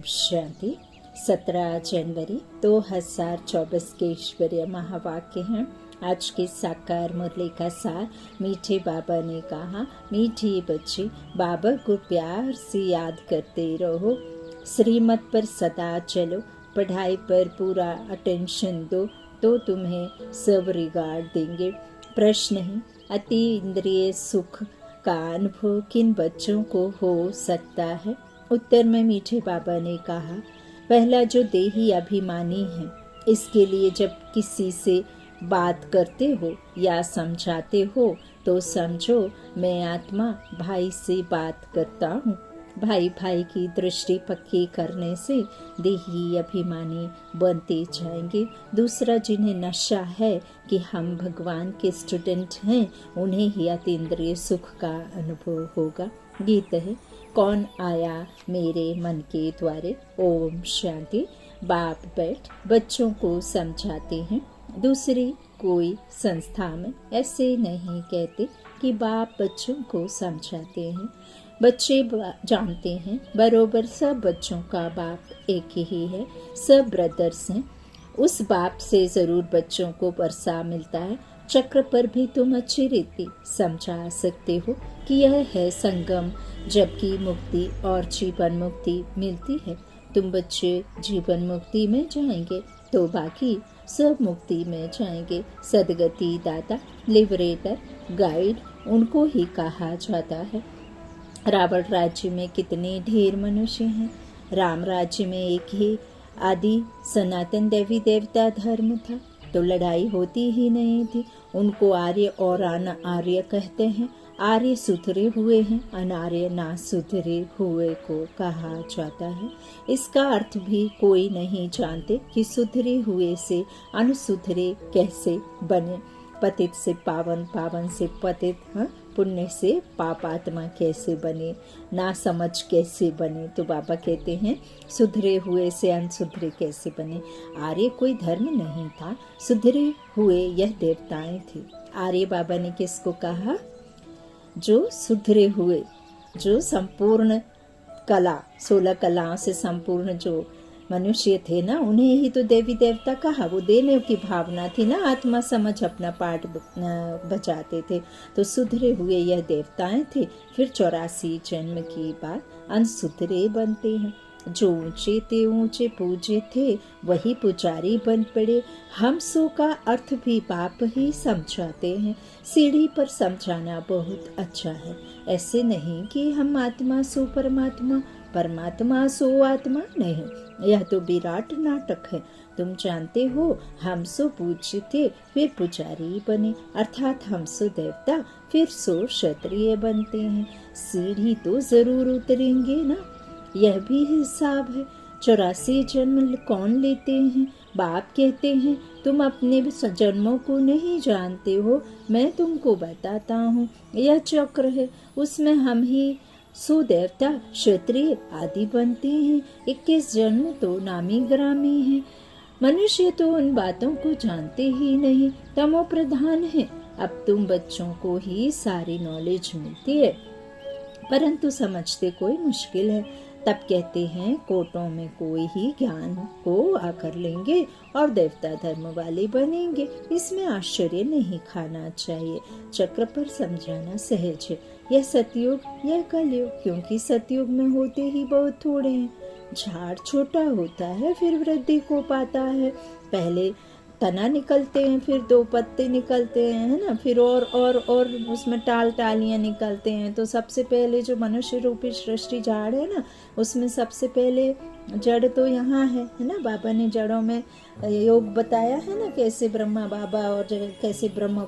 शांति। 17 जनवरी 2024 के ईश्वरीय महावाक्य हैं। आज के साकार मुरली का सार। मीठे बाबा ने कहा, मीठे बच्चे बाबा को प्यार से याद करते रहो, श्रीमत पर सदा चलो, पढ़ाई पर पूरा अटेंशन दो तो तुम्हें सब रिगार्ड देंगे। प्रश्न है, अति इंद्रिय सुख का अनुभव किन बच्चों को हो सकता है? उत्तर में मीठे बाबा ने कहा, पहला जो देही अभिमानी है, इसके लिए जब किसी से बात करते हो या समझाते हो तो समझो मैं आत्मा भाई से बात करता हूँ। भाई भाई की दृष्टि पक्की करने से देही अभिमानी बनते जाएंगे। दूसरा, जिन्हें नशा है कि हम भगवान के स्टूडेंट हैं, उन्हें ही अतीन्द्रिय सुख का अनुभव होगा। गीत है, कौन आया मेरे मन के द्वारे। ओम शांति। बाप बैठ बच्चों को समझाते हैं। दूसरी कोई संस्था में ऐसे नहीं कहते कि बाप बच्चों को समझाते हैं। बच्चे जानते हैं बरोबर सब बच्चों का बाप एक ही है, सब ब्रदर्स हैं। उस बाप से जरूर बच्चों को वर्षा मिलता है। चक्र पर भी तुम अच्छी रीति समझा सकते हो कि यह है संगम, जबकि मुक्ति और जीवन मुक्ति मिलती है। तुम बच्चे जीवन मुक्ति में जाएंगे तो बाकी सब मुक्ति में जाएंगे। सदगति दाता, लिबरेटर, गाइड उनको ही कहा जाता है। रावण राज्य में कितने ढेर मनुष्य हैं। राम राज्य में एक ही आदि सनातन देवी देवता धर्म था तो लड़ाई होती ही नहीं थी। उनको आर्य और अनार्य कहते हैं। आर्य सुधरे हुए हैं, अनार्य ना सुधरे हुए को कहा जाता है। इसका अर्थ भी कोई नहीं जानते कि सुधरे हुए से अनुसुधरे कैसे बने। पतित से पावन, पावन से पतित, पुण्य से पापात्मा कैसे बने, ना समझ कैसे बने। तो बाबा कहते हैं सुधरे हुए से अनसुधरे कैसे बने। आर्य कोई धर्म नहीं था, सुधरे हुए यह देवताएं थे। आर्य बाबा ने किसको कहा? जो सुधरे हुए, जो संपूर्ण कला, 16 कलाओं से संपूर्ण जो मनुष्य थे ना, उन्हें ही तो देवी देवता कहा। वो देने की भावना थी ना, आत्मा समझ अपना पाठ बजाते थे। तो सुधरे हुए यह देवताएं थे। फिर 84 जन्म के बाद अनसुधरे बनते हैं। जो ऊंचे थे ऊंचे पूजे थे, वही पुजारी बन पड़े। हम सो का अर्थ भी बाप ही समझाते हैं। सीढ़ी पर समझाना बहुत अच्छा है। ऐसे नहीं कि हम आत्मा सो परमात्मा, परमात्मा सो आत्मा, नहीं। यह तो विराट नाटक है। तुम जानते हो, हम सो पूज्य थे फिर पुजारी बने, अर्थात हम सो देवता फिर सो क्षत्रिय बनते हैं। सीढ़ी तो जरूर उतरेंगे ना, यह भी हिसाब है। 84 जन्म कौन लेते हैं? बाप कहते हैं तुम अपने जन्मों को नहीं जानते हो, मैं तुमको बताता हूँ। यह चक्र है, उसमें हम ही सो देवता क्षत्रिय आदि बनते हैं। 21 जन्म तो नामी ग्रामी हैं। मनुष्य तो उन बातों को जानते ही नहीं, तमो प्रधान है। अब तुम बच्चों को ही सारी नॉलेज मिलती है, परंतु समझते कोई मुश्किल है। तब कहते हैं कोटों में कोई ही ज्ञान को आकर लेंगे और देवता धर्म वाले बनेंगे। इसमें आश्चर्य नहीं खाना चाहिए। चक्र पर समझाना सहज है। यह सतयुग, यह कलयुग, क्योंकि सतयुग में होते ही बहुत थोड़े हैं। झाड़ छोटा होता है फिर वृद्धि को पाता है। पहले तना निकलते हैं, फिर 2 पत्ते निकलते हैं, है ना, फिर और उसमें टालियां निकलते हैं। तो सबसे पहले जो मनुष्य रूपी सृष्टि झाड़ है ना, उसमें सबसे पहले जड़ तो यहाँ है ना। बाबा ने जड़ों में योग बताया है ना, कैसे ब्रह्मा बाबा और कैसे ब्रह्म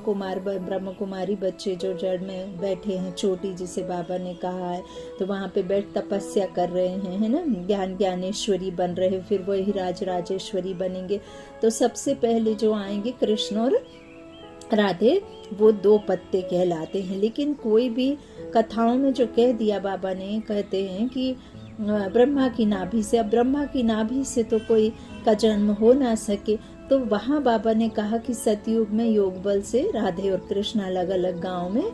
कुमारी बच्चे जो जड़ में बैठे हैं, चोटी जिसे बाबा ने कहा है, तो वहाँ पे बैठ तपस्या कर रहे हैं, है ना, ज्ञानेश्वरी बन रहे हैं, फिर वही राजेश्वरी बनेंगे। तो सबसे पहले जो आएंगे कृष्ण और राधे, वो 2 पत्ते कहलाते हैं। लेकिन कोई भी कथाओं में जो कह दिया बाबा ने, कहते हैं कि ब्रह्मा की नाभि से, अब ब्रह्मा की नाभि से तो कोई का जन्म हो ना सके। तो वहाँ बाबा ने कहा कि सतयुग में योग बल से राधे और कृष्ण अलग अलग गांव में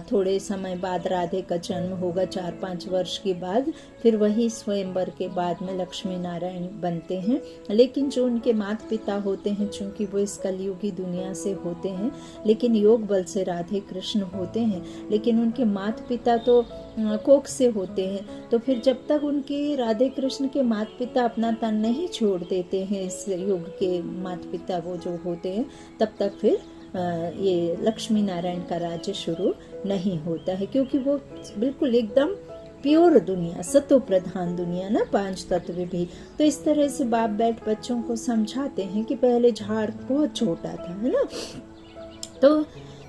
थोड़े समय बाद राधे का जन्म होगा, 4-5 वर्ष के बाद, फिर वही स्वयंवर के बाद में लक्ष्मी नारायण बनते हैं। लेकिन जो उनके माता पिता होते हैं, चूंकि वो इस कलयुगी दुनिया से होते हैं, लेकिन योग बल से राधे कृष्ण होते हैं, लेकिन उनके माता पिता तो कोख से होते हैं। तो फिर जब तक उनके राधे कृष्ण के माता पिता अपना तन नहीं छोड़ देते हैं, इस युग के माता पिता वो जो होते हैं, तब तक फिर ये लक्ष्मी नारायण का राज्य शुरू नहीं होता है, क्योंकि वो बिल्कुल एकदम प्योर दुनिया, सतो प्रधान दुनिया ना, 5 तत्व भी। तो इस तरह से बाप बैठ बच्चों को समझाते हैं कि पहले झाड़ बहुत छोटा था, है ना, तो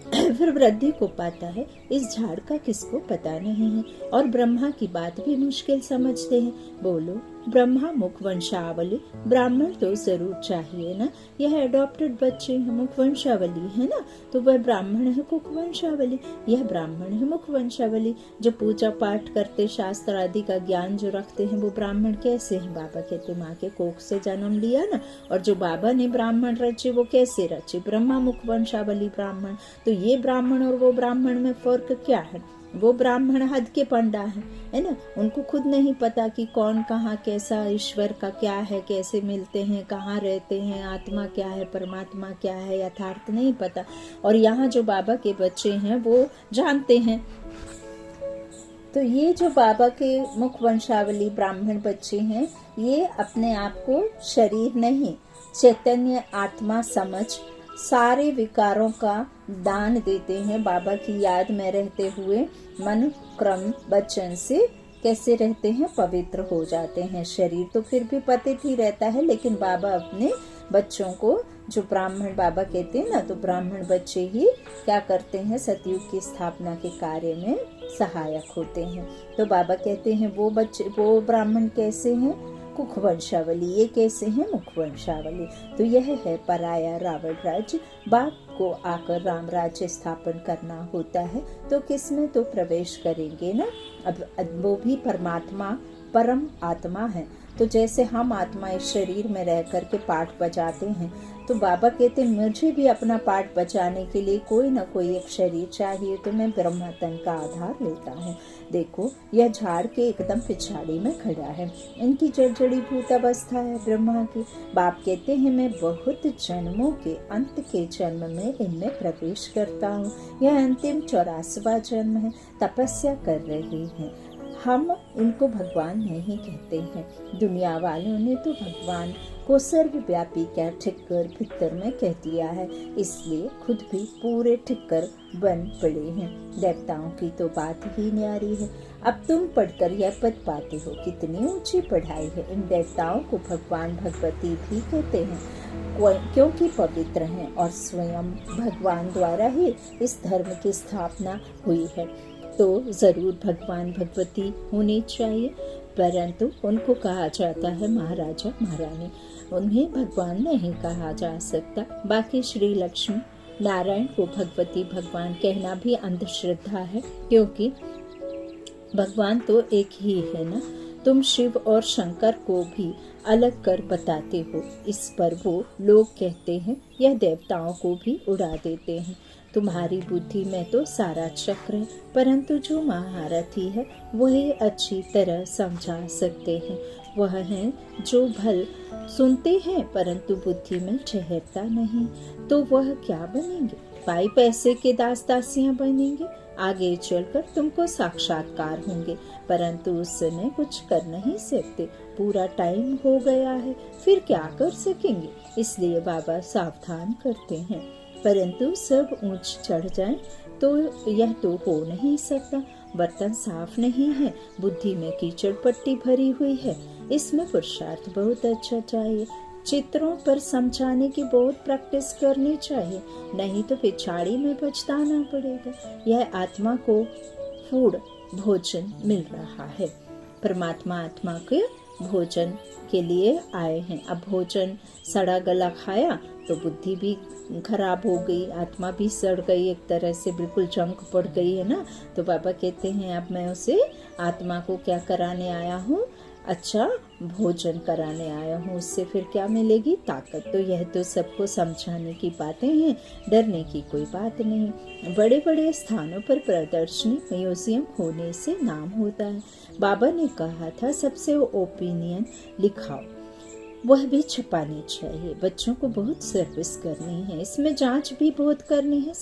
फिर वृद्धि को पाता है, इस झाड़ का किसको पता नहीं है। और ब्रह्मा की बात भी मुश्किल समझते हैं। बोलो, ब्रह्मा मुख वंशावली, ब्राह्मण तो जरूर चाहिए ना, यह एडॉप्टेड बच्चे हैं, मुख वंशावली है ना, तो वह ब्राह्मण है मुख वंशावली, यह ब्राह्मण है मुख वंशावली। जो पूजा पाठ करते, शास्त्र आदि का ज्ञान जो रखते हैं, वो ब्राह्मण कैसे हैं? बाबा कहते माँ के कोख से जन्म लिया ना, और जो बाबा ने ब्राह्मण रचे वो कैसे रचे? ब्रह्मा मुख वंशावली ब्राह्मण। तो ये ब्राह्मण और वो ब्राह्मण में फर्क क्या है? वो ब्राह्मण हद के पंडा है ना, उनको खुद नहीं पता कि कौन कहाँ कैसा, ईश्वर का क्या है, कैसे मिलते हैं, कहाँ रहते हैं, आत्मा क्या है, परमात्मा क्या है, यथार्थ नहीं पता। और यहाँ जो बाबा के बच्चे हैं वो जानते हैं। तो ये जो बाबा के मुख वंशावली ब्राह्मण बच्चे हैं, ये अपने आप को शरीर नहीं, चैतन्य आत्मा समझ सारे विकारों का दान देते हैं। बाबा की याद में रहते हुए मन क्रम वचन से कैसे रहते हैं? पवित्र हो जाते हैं। शरीर तो फिर भी पतित ही रहता है, लेकिन बाबा अपने बच्चों को, जो ब्राह्मण बाबा कहते हैं ना, तो ब्राह्मण बच्चे ही क्या करते हैं? सतयुग की स्थापना के कार्य में सहायक होते हैं। तो बाबा कहते हैं वो बच्चे, वो ब्राह्मण कैसे हैं? मुख वंशावली। ये कैसे हैं? मुख वंशावली। तो यह है पराया रावण राज्य। बाप को आकर राम राज्य स्थापन करना होता है, तो किसमें तो प्रवेश करेंगे ना। अब वो भी परमात्मा, परम आत्मा है। तो जैसे हम आत्मा इस शरीर में रह करके पाठ बजाते हैं, तो बाबा कहते हैं मुझे भी अपना पाठ बचाने के लिए कोई ना कोई एक शरीर चाहिए, तो मैं ब्रह्म तन का आधार लेता हूँ। देखो, यह झाड़ के एकदम पिछाड़ी में खड़ा है, इनकी जड़ी भूत अवस्था है ब्रह्मा की। बाप कहते हैं मैं बहुत जन्मों के अंत के जन्म में इनमें प्रवेश करता हूँ। यह अंतिम 84वां जन्म है, तपस्या कर रहे हैं। हम इनको भगवान नहीं कहते हैं। दुनिया वालों ने तो भगवान को सर्वव्यापी क्या ठिक्कर भीतर में कह दिया है, इसलिए खुद भी पूरे ठिक्कर बन पड़े हैं। देवताओं की तो बात ही न्यारी है। अब तुम पढ़कर यह पद पाते हो, कितनी ऊंची पढ़ाई है। इन देवताओं को भगवान भगवती भी कहते हैं, क्योंकि पवित्र हैं और स्वयं भगवान द्वारा ही इस धर्म की स्थापना हुई है। तो जरूर भगवान भगवती होनी चाहिए, परंतु उनको कहा जाता है महाराजा महारानी, उन्हें भगवान नहीं कहा जा सकता। बाकी श्री लक्ष्मी नारायण को भगवती भगवान कहना भी अंधश्रद्धा है, क्योंकि भगवान तो एक ही है ना। तुम शिव और शंकर को भी अलग कर बताते हो, इस पर वो लोग कहते हैं यह देवताओं को भी उड़ा देते हैं। तुम्हारी बुद्धि में तो सारा चक्र है, परंतु जो महारथी है वही अच्छी तरह समझा सकते हैं। वह है जो भल सुनते हैं परंतु बुद्धि में ठहरता नहीं, तो वह क्या बनेंगे? पाई पैसे के दास दासियां बनेंगे। आगे चलकर तुमको साक्षात्कार होंगे, परंतु उस समय कुछ कर नहीं सकते। पूरा टाइम हो गया है, फिर क्या कर सकेंगे? इसलिए बाबा सावधान करते हैं। परंतु सब ऊंच चढ़ जाए तो यह तो हो नहीं सकता। बर्तन साफ नहीं है, बुद्धि में कीचड़ पट्टी भरी हुई है, इसमें पुरुषार्थ बहुत अच्छा चाहिए। चित्रों पर समझाने की बहुत प्रैक्टिस करनी चाहिए, नहीं तो पिछाड़ी में पछताना पड़ेगा। यह आत्मा को फूड भोजन मिल रहा है। परमात्मा आत्मा के भोजन के लिए आए हैं। अब भोजन सड़ा गला खाया तो बुद्धि भी खराब हो गई, आत्मा भी सड़ गई, एक तरह से बिल्कुल जंग पड़ गई है ना। तो बाबा कहते हैं अब मैं उसे आत्मा को क्या कराने आया हूँ? अच्छा भोजन कराने आया हूँ, उससे फिर क्या मिलेगी? ताकत। तो यह तो सबको समझाने की बातें हैं, डरने की कोई बात नहीं। बड़े बड़े स्थानों पर प्रदर्शनी म्यूजियम होने से नाम होता है। बाबा ने कहा था सबसे ओपिनियन लिखाओ, वह भी छपानी चाहिए। बच्चों को बहुत सर्विस करनी है, इसमें जांच भी बहुत करनी है,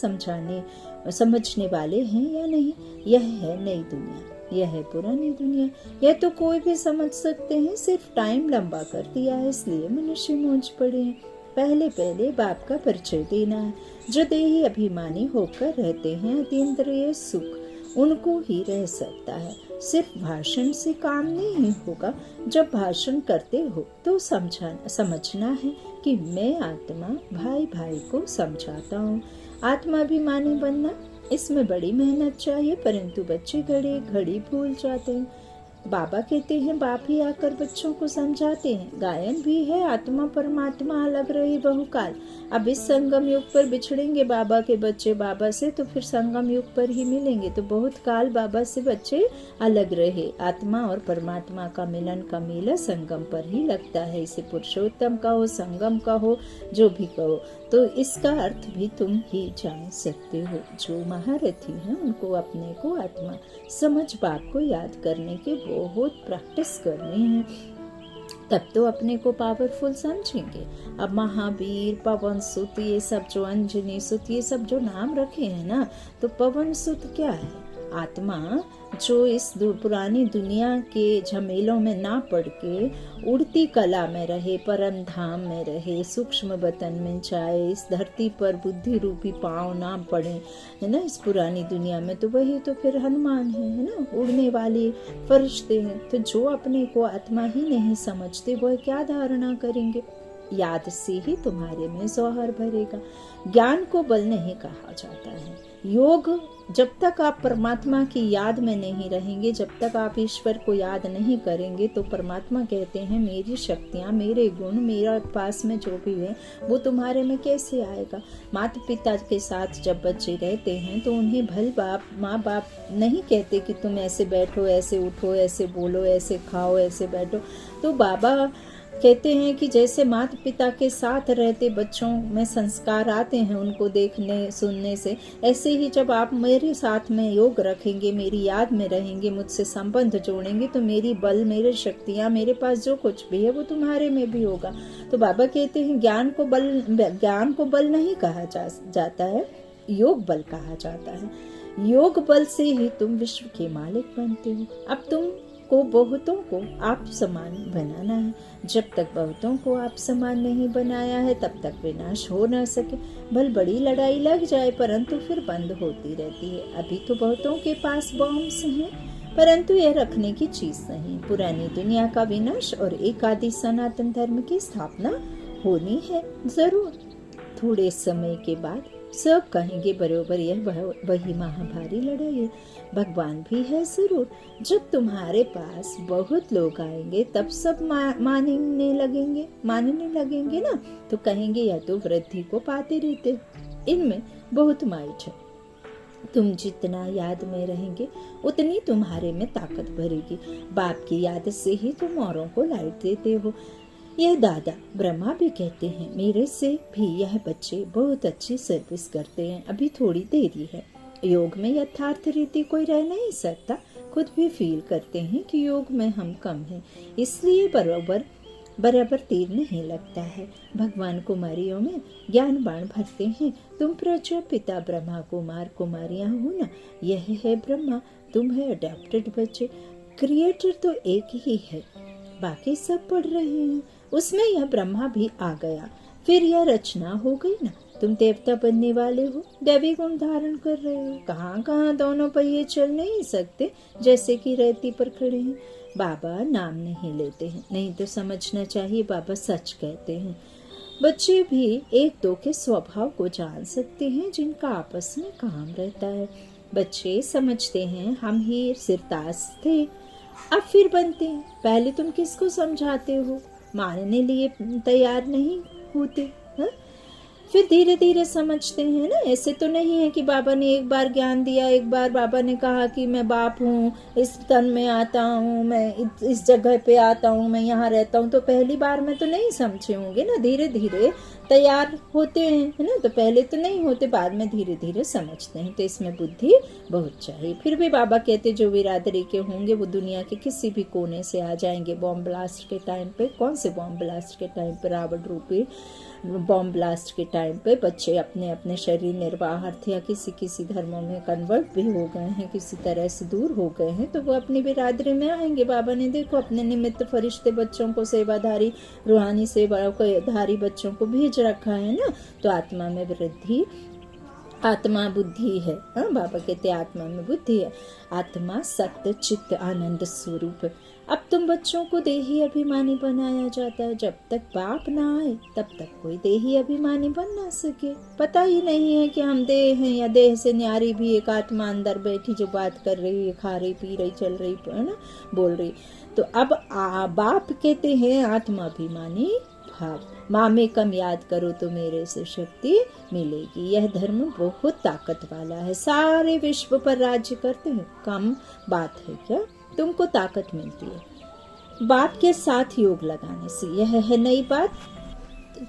समझने वाले हैं या नहीं। यह है नई दुनिया, यह है पुरानी दुनिया। यह तो कोई भी समझ सकते हैं, सिर्फ टाइम लंबा कर दिया है, इसलिए मनुष्य मौज पड़े हैं। पहले पहले बाप का परिचय देना है। जो देही अभिमानी होकर रहते हैं, अतीन्द्रिय सुख उनको ही रह सकता है। सिर्फ भाषण से काम नहीं होगा। जब भाषण करते हो तो समझना है कि मैं आत्मा भाई भाई को समझाता हूँ। आत्माभिमानी बनना, इसमें बड़ी मेहनत चाहिए, परंतु बच्चे घड़ी घड़ी भूल जाते हैं। बाबा कहते हैं बाप ही आकर बच्चों को समझाते हैं। गायन भी है, आत्मा परमात्मा अलग रहे बहुकाल। अब इस संगम युग पर बिछड़ेंगे बाबा के बच्चे बाबा से, तो फिर संगम युग पर ही मिलेंगे। तो बहुत काल बाबा से बच्चे अलग रहे। आत्मा और परमात्मा का मिलन का मेला संगम पर ही लगता है। इसे पुरुषोत्तम का हो, संगम का हो, जो भी कहो, तो इसका अर्थ भी तुम ही जान सकते हो। जो महारथी हैं उनको अपने को आत्मा समझ बाप को याद करने के बहुत प्रैक्टिस करनी है, तब तो अपने को पावरफुल समझेंगे। अब महावीर, पवन सुत, ये सब जो अंजनी सुत, ये सब जो नाम रखे हैं ना, तो पवन सुत क्या है? आत्मा जो इस पुरानी दुनिया के झमेलों में ना पड़ के उड़ती कला में रहे, परम धाम में रहे, सूक्ष्म वतन में जाए, इस धरती पर बुद्धि रूपी पांव ना पड़े, है ना, इस पुरानी दुनिया में, तो वही तो फिर हनुमान है ना, उड़ने वाले फरिश्ते हैं। तो जो अपने को आत्मा ही नहीं समझते, वह क्या धारणा करेंगे? याद से ही तुम्हारे में जौहर भरेगा। ज्ञान को बल नहीं कहा जाता है। योग, जब तक आप परमात्मा की याद में नहीं रहेंगे, जब तक आप ईश्वर को याद नहीं करेंगे, तो परमात्मा कहते हैं मेरी शक्तियाँ, मेरे गुण, मेरा पास में जो भी है वो तुम्हारे में कैसे आएगा? माता पिता के साथ जब बच्चे रहते हैं तो उन्हें भल माँ बाप नहीं कहते कि तुम ऐसे बैठो, ऐसे उठो, ऐसे बोलो, ऐसे खाओ, ऐसे बैठो। तो बाबा कहते हैं कि जैसे माता पिता के साथ रहते बच्चों में संस्कार आते हैं उनको देखने सुनने से, ऐसे ही जब आप मेरे साथ में योग रखेंगे, मेरी याद में रहेंगे, मुझसे संबंध जोड़ेंगे, तो मेरी बल, मेरी शक्तियाँ, मेरे पास जो कुछ भी है वो तुम्हारे में भी होगा। तो बाबा कहते हैं ज्ञान को बल नहीं कहा जाता है, योग बल कहा जाता है। योग बल से ही तुम विश्व के मालिक बनते हो। अब तुम को बहुतों को आप समान बनाना है। जब तक बहुतों को आप समान नहीं बनाया है, तब तक विनाश हो न सके। भल बड़ी लड़ाई लग जाए, परंतु फिर बंद होती रहती है। अभी तो बहुतों के पास बॉम्ब्स हैं, परंतु यह रखने की चीज नहीं। पुरानी दुनिया का विनाश और एक आदि सनातन धर्म की स्थापना होनी है जरूर। थोड़े समय के बाद सब कहेंगे बरोबर यह वही महाभारी लड़ाई है। भगवान भी है जरूर। जब तुम्हारे पास बहुत लोग आएंगे तब सब मानने लगेंगे ना, तो कहेंगे यह तो वृद्धि को पाते रहते, इनमें बहुत माइट है। तुम जितना याद में रहेंगे उतनी तुम्हारे में ताकत भरेगी। बाप की याद से ही तुम औरों को लाइट देते हो। यह दादा ब्रह्मा भी कहते हैं, मेरे से भी यह बच्चे बहुत अच्छी सर्विस करते हैं। अभी थोड़ी देरी है। योग में यथार्थ रीति कोई रह नहीं सकता। खुद भी फील करते हैं कि योग में हम कम हैं, इसलिए बराबर तीर नहीं लगता है। भगवान कुमारियों में ज्ञान बाण भरते हैं। तुम प्रजापिता ब्रह्मा कुमार कुमारियां हो ना, यह है ब्रह्मा, तुम है अडॉप्टेड बच्चे। क्रिएटर तो एक ही है, बाकी सब पढ़ रहे हैं। उसमें यह ब्रह्मा भी आ गया, फिर यह रचना हो गई ना। तुम देवता बनने वाले हो, दैवी गुण धारण कर रहे हो। कहाँ कहाँ दोनों पहिए चल नहीं सकते, जैसे कि रेती पर खड़े हैं। बाबा नाम नहीं लेते हैं, नहीं तो समझना चाहिए बाबा सच कहते हैं। बच्चे भी एक दो के स्वभाव को जान सकते हैं जिनका आपस में काम रहता है। बच्चे समझते हैं हम ही सिरताज थे, अब फिर बनते हैं। पहले तुम किसको समझाते हो? मानने लिए तैयार नहीं होते। फिर धीरे धीरे समझते हैं ना। ऐसे तो नहीं है कि बाबा ने एक बार ज्ञान दिया, एक बार बाबा ने कहा कि मैं बाप हूँ, इस तन में आता हूँ, मैं इस जगह पे आता हूँ, मैं यहाँ रहता हूँ, तो पहली बार में तो नहीं समझे होंगे ना। धीरे धीरे तैयार होते हैं, है ना। तो पहले तो नहीं होते, बाद में धीरे धीरे समझते हैं। तो इसमें बुद्धि बहुत चाहिए। फिर भी बाबा कहते जो बिरादरी के होंगे वो दुनिया के किसी भी कोने से आ जाएंगे। बॉम्ब ब्लास्ट के टाइम पे, कौन से बॉम्ब ब्लास्ट के टाइम पे, रावण रूपी बॉम्ब ब्लास्ट के टाइम पे बच्चे अपने अपने शरीर निर्वाहार्थ या किसी किसी धर्मों में कन्वर्ट भी हो गए हैं, किसी तरह से दूर हो गए हैं, तो वो अपनी बिरादरी में आएंगे। बाबा ने देखो अपने निमित्त फरिश्ते बच्चों को, सेवाधारी रूहानी सेवाधारी बच्चों को भेज रखा है ना। तो आत्मा में वृद्धि, आत्मा बुद्धि है। हाँ, बाबा कहते आत्मा में बुद्धि है। आत्मा सत्य चित्त आनंद स्वरूप। अब तुम बच्चों को देही अभिमानी बनाया जाता है। जब तक बाप ना आए तब तक कोई देही अभिमानी बन ना सके। पता ही नहीं है कि हम देह हैं या देह से न्यारी भी एक आत्मा अंदर बैठी जो बात कर रही है, खा रही, पी रही, चल रही, है ना, बोल रही। तो अब बाप कहते हैं आत्माभिमानी भाव। माँ में कम याद करो तो मेरे से शक्ति मिलेगी। यह धर्म बहुत ताकत वाला है, सारे विश्व पर राज्य करते हैं। कम बात है क्या, तुमको ताकत मिलती है बाप के साथ योग लगाने से। यह है नई बात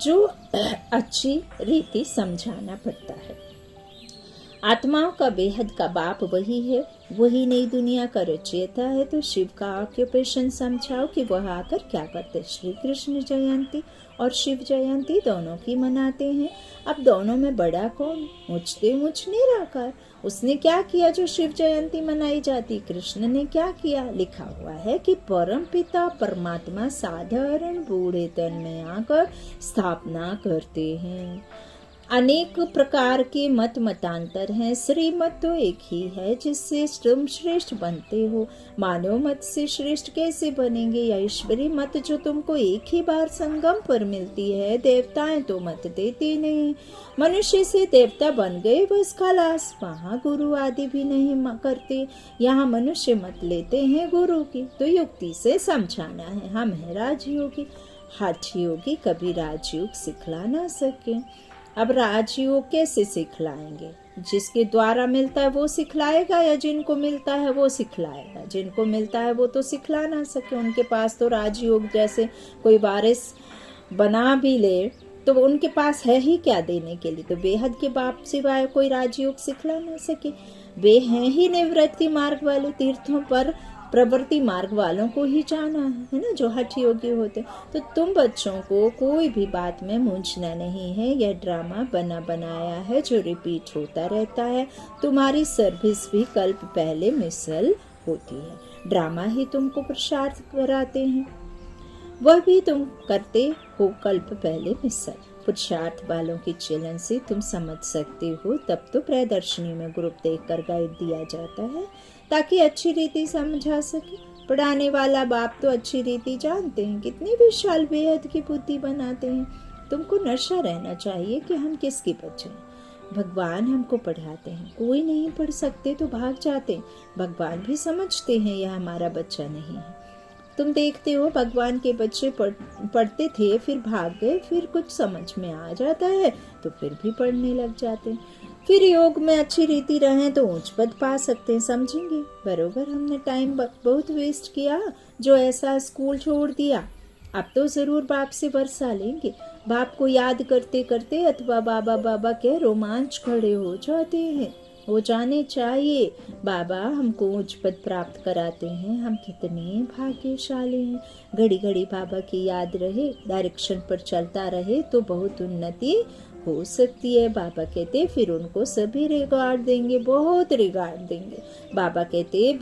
जो अच्छी रीति समझाना पड़ता है। आत्माओं का बेहद का बाप वही है, वही नई दुनिया का रचयिता है। तो शिव का ऑक्यूपेशन समझाओ कि वह आकर क्या करते। श्री कृष्ण जयंती और शिव जयंती दोनों की मनाते हैं। अब दोनों में बड़ा कौन? मुझते मुझ निराकार। उसने क्या किया जो शिव जयंती मनाई जाती? कृष्ण ने क्या किया? लिखा हुआ है कि परम पिता परमात्मा साधारण बूढ़े तन में आकर स्थापना करते हैं। अनेक प्रकार के मत मतांतर हैं, श्रीमत तो एक ही है जिससे तुम श्रेष्ठ बनते हो। मानव मत से श्रेष्ठ कैसे बनेंगे? या ईश्वरी मत जो तुमको एक ही बार संगम पर मिलती है। देवताएं तो मत देती नहीं, मनुष्य से देवता बन गए बस खलास। वहाँ गुरु आदि भी नहीं करते, यहाँ मनुष्य मत लेते हैं गुरु की। तो युक्ति से समझाना है। हम है राजयोगी, हठ योगी कभी राजयोग सिखला ना सके। अब राजयोग कैसे सिखलाएंगे? जिसके द्वारा मिलता है वो सिखलाएगा या जिनको मिलता है वो सिखलाएगा? जिनको मिलता है वो तो सिखला ना सके। उनके पास तो राजयोग जैसे कोई वारिस बना भी ले तो उनके पास है ही क्या देने के लिए। तो बेहद के बाप सिवाय कोई राजयोग सिखला ना सके। वे हैं ही निवृत्ति मार्ग वाले, तीर्थों पर प्रवृत्ति मार्ग वालों को ही जाना है ना, जो हठ योगी होते। तो तुम बच्चों को कोई भी बात में मूंझना नहीं है। यह ड्रामा बना बनाया है जो रिपीट होता रहता है। तुम्हारी सर्विस भी कल्प पहले मिसल होती है। ड्रामा ही तुमको पुरुषार्थ कराते हैं, वह भी तुम करते हो कल्प पहले मिसल। पुरुषार्थ वालों की चलन से तुम समझ सकते हो। तब तो प्रदर्शनी में ग्रुप देखकर गाइड दिया जाता है ताकि अच्छी रीति समझा सके। पढ़ाने वाला बाप तो अच्छी रीति जानते हैं, कितनी विशाल बेहद की बुद्धि बनाते हैं। तुमको नशा रहना चाहिए कि हम किसके बच्चे हैं। भगवान हमको पढ़ाते हैं, कोई नहीं पढ़ सकते तो भाग जाते हैं। भगवान भी समझते हैं यह हमारा बच्चा नहीं है। तुम देखते हो भगवान के बच्चे पढ़ते थे, फिर भाग गए, फिर कुछ समझ में आ जाता है तो फिर भी पढ़ने लग जाते हैं। फिर योग में अच्छी रीति रहें तो ऊंच पद पा सकते हैं, समझेंगे। बरोबर हमने टाइम बहुत वेस्ट किया जो ऐसा स्कूल छोड़ दिया। अब तो जरूर बाप से वर्षा लेंगे। बाप को याद करते करते अथवा बाबा बाबा के रोमांच खड़े हो जाते हैं, हो जाने चाहिए। बाबा हमको उच्च पद प्राप्त कराते हैं, हम कितने भाग्यशाली हैं। घड़ी घड़ी बाबा की याद रहे, डायरेक्शन पर चलता रहे तो बहुत उन्नति हो सकती है। बाबा कहते फिर उनको सभी रिगार्ड देंगे, बहुत रिगार्ड देंगे। बाबा कहते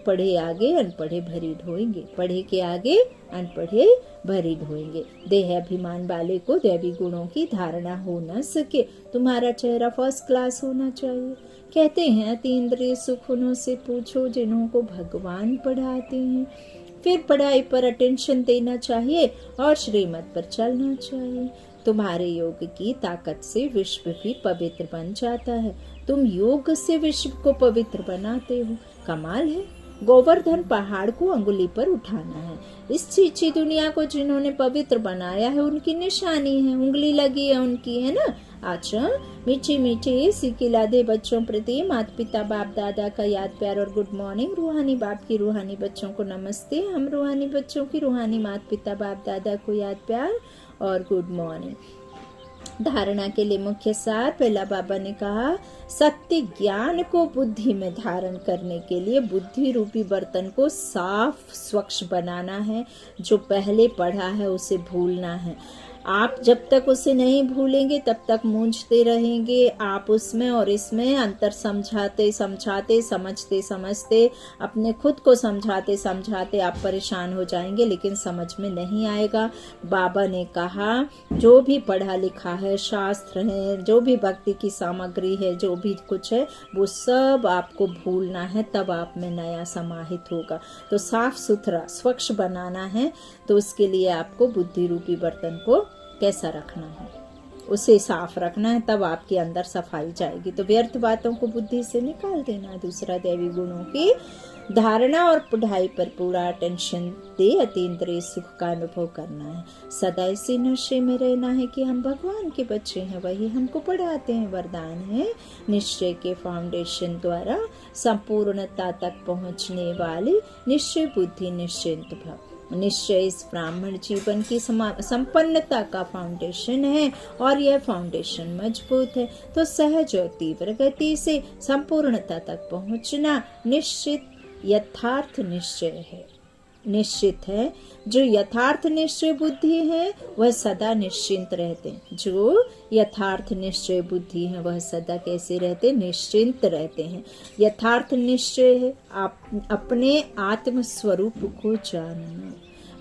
पढ़े आगे अनपढ़े भरी ढोएंगे, पढ़े के आगे अनपढ़े भरी ढोएंगे। देह अभिमान वाले को दैवी गुणों की धारणा हो न सके। तुम्हारा चेहरा फर्स्ट क्लास होना चाहिए। कहते हैं अतीन्द्रिय सुख उन्हों से पूछो जिन्हों को भगवान पढ़ाते हैं। फिर पढ़ाई पर अटेंशन देना चाहिए और श्रीमत पर चलना चाहिए। तुम्हारे योग की ताकत से विश्व भी पवित्र बन जाता है। तुम योग से विश्व को पवित्र बनाते हो। कमाल है। गोवर्धन पहाड़ को अंगुली पर उठाना है। इस चीची दुनिया को जिन्होंने पवित्र बनाया है उनकी निशानी है, उंगली लगी है उनकी, है ना। आज मीठी मीठी सिकिला दे बच्चों प्रति माता पिता बाप दादा का याद प्यार और गुड मॉर्निंग। रूहानी बाप की रूहानी बच्चों को नमस्ते। हम रूहानी बच्चों की रूहानी माता पिता बाप दादा को याद प्यार और गुड मॉर्निंग। धारणा के लिए मुख्य सार। पहला बाबा ने कहा, सत्य ज्ञान को बुद्धि में धारण करने के लिए बुद्धि रूपी बर्तन को साफ स्वच्छ बनाना है। जो पहले पढ़ा है उसे भूलना है। आप जब तक उसे नहीं भूलेंगे तब तक मूंझते रहेंगे। आप उसमें और इसमें अंतर समझाते समझाते समझते समझते अपने खुद को समझाते समझाते आप परेशान हो जाएंगे, लेकिन समझ में नहीं आएगा। बाबा ने कहा, जो भी पढ़ा लिखा है, शास्त्र है, जो भी भक्ति की सामग्री है, जो भी कुछ है, वो सब आपको भूलना है, तब आप में नया समाहित होगा। तो साफ सुथरा स्वच्छ बनाना है, तो उसके लिए आपको बुद्धि रूपी बर्तन को कैसा रखना है, उसे साफ रखना है, तब आपके अंदर सफाई जाएगी। तो व्यर्थ बातों को बुद्धि से निकाल देना है। दूसरा, दैवी गुणों की धारणा और पढ़ाई पर पूरा अटेंशन दे अतीन्द्रिय सुख का अनुभव करना है। सदा इसी नशे में रहना है कि हम भगवान के बच्चे हैं, वही हमको पढ़ाते हैं, वरदान है। निश्चय के फाउंडेशन द्वारा संपूर्णता तक पहुंचने वाली निश्चय बुद्धि निश्चिंत भव। निश्चय इस ब्राह्मण जीवन की संपन्नता का फाउंडेशन है, और यह फाउंडेशन मजबूत है तो सहज और तीव्र गति से संपूर्णता तक पहुंचना निश्चित यथार्थ निश्चय है। निश्चित है। जो यथार्थ निश्चय बुद्धि है वह सदा निश्चिंत रहते हैं। जो यथार्थ निश्चय बुद्धि है वह सदा कैसे रहते? निश्चिंत रहते हैं। यथार्थ निश्चय है आप अपने आत्म स्वरूप को जानना,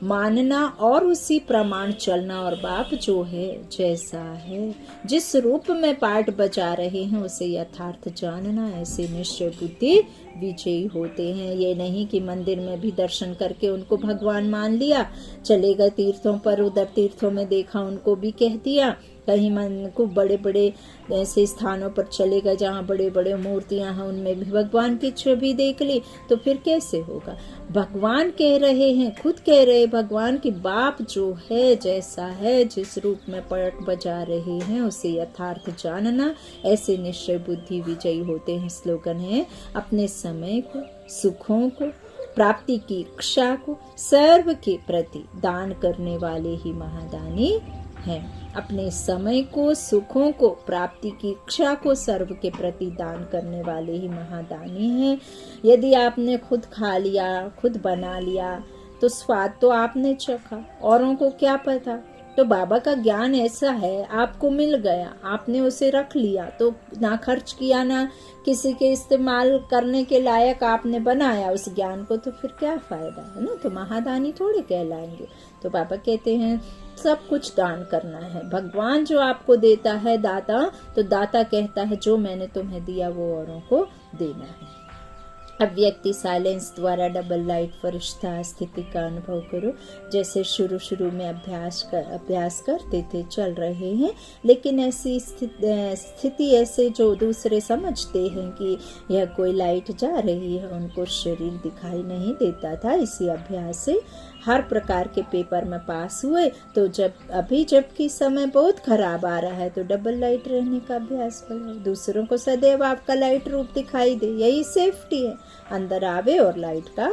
मानना और उसी प्रमाण चलना। और बाप जो है, जैसा है, जिस रूप में पाठ बजा रहे हैं उसे यथार्थ जानना। ऐसे निश्चय बुद्धि विजयी होते हैं। ये नहीं कि मंदिर में भी दर्शन करके उनको भगवान मान लिया, चले गए तीर्थों पर, उधर तीर्थों में देखा उनको भी कह दिया, कहीं मन को बड़े बड़े ऐसे स्थानों पर चले गए जहाँ बड़े बड़े मूर्तियां हैं, उनमें भी भगवान की छवि देख ली, तो फिर कैसे होगा? भगवान कह रहे हैं, खुद कह रहे भगवान की बाप जो है, जैसा है, जिस रूप में पलट बजा रहे हैं उसे यथार्थ जानना। ऐसे निश्चय बुद्धि विजयी होते हैं। स्लोगन है, अपने समय को, सुखों को, प्राप्ति की इच्छा को सर्व के प्रति दान करने वाले ही महादानी हैं। अपने समय को, सुखों को, प्राप्ति की इच्छा को सर्व के प्रति दान करने वाले ही महादानी हैं। यदि आपने खुद खा लिया, खुद बना लिया, तो स्वाद तो आपने चखा, औरों को क्या पता? तो बाबा का ज्ञान ऐसा है, आपको मिल गया, आपने उसे रख लिया, तो ना खर्च किया, ना किसी के इस्तेमाल करने के लायक आपने बनाया उस ज्ञान को, तो फिर क्या फायदा है ना? तो महादानी थोड़े कहलाएंगे। तो बाबा कहते हैं सब कुछ दान करना है। भगवान जो आपको देता है दाता, तो दाता कहता है जो मैंने तुम्हें दिया वो औरों को देना है। अब व्यक्ति साइलेंस द्वारा डबल लाइट फरिश्ता स्थिति का अनुभव करो। जैसे शुरू में अभ्यास करते थे, चल रहे हैं, लेकिन ऐसी स्थिति ऐसे जो दूसरे समझते हैं कि यह कोई लाइट जा रही है, उनको शरीर दिखाई नहीं देता था। इसी अभ्यास से हर प्रकार के पेपर में पास हुए। तो जबकि समय बहुत खराब आ रहा है, तो डबल लाइट रहने का अभ्यास करो। दूसरों को सदैव आपका लाइट रूप दिखाई दे, यही सेफ्टी है। अंदर आवे और लाइट का